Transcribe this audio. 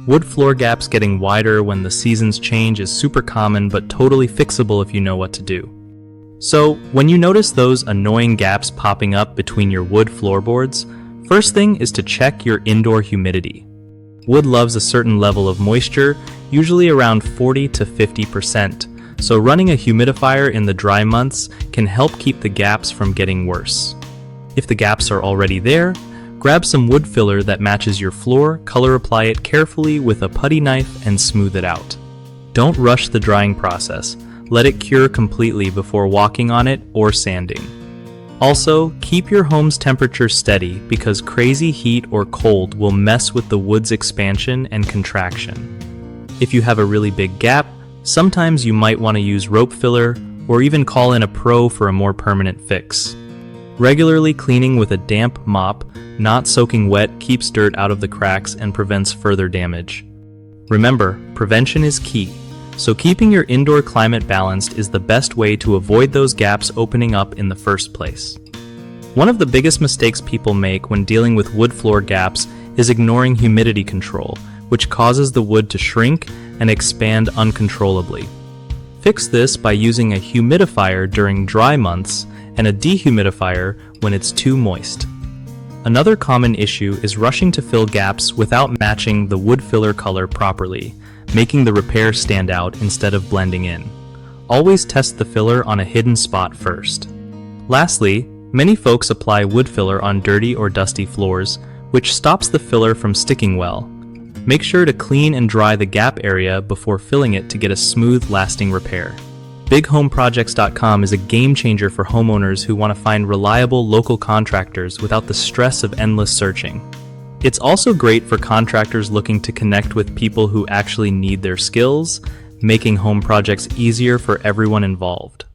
Wood floor gaps getting wider when the seasons change is super common but totally fixable if you know what to do. So, when you notice those annoying gaps popping up between your wood floorboards, first thing is to check your indoor humidity. Wood loves a certain level of moisture, usually around 40 to 50%, so running a humidifier in the dry months can help keep the gaps from getting worse. If the gaps are already there, grab some wood filler that matches your floor, color apply it carefully with a putty knife, and smooth it out. Don't rush the drying process. Let it cure completely before walking on it or sanding. Also, keep your home's temperature steady because crazy heat or cold will mess with the wood's expansion and contraction. If you have a really big gap, sometimes you might want to use rope filler or even call in a pro for a more permanent fix. Regularly cleaning with a damp mop, not soaking wet, keeps dirt out of the cracks and prevents further damage. Remember, prevention is key. So keeping your indoor climate balanced is the best way to avoid those gaps opening up in the first place. One of the biggest mistakes people make when dealing with wood floor gaps is ignoring humidity control, which causes the wood to shrink and expand uncontrollably. Fix this by using a humidifier during dry months and a dehumidifier when it's too moist. Another common issue is rushing to fill gaps without matching the wood filler color properly, making the repair stand out instead of blending in. Always test the filler on a hidden spot first. Lastly, many folks apply wood filler on dirty or dusty floors, which stops the filler from sticking well. Make sure to clean and dry the gap area before filling it to get a smooth, lasting repair. BigHomeProjects.com is a game changer for homeowners who want to find reliable local contractors without the stress of endless searching. It's also great for contractors looking to connect with people who actually need their skills, making home projects easier for everyone involved.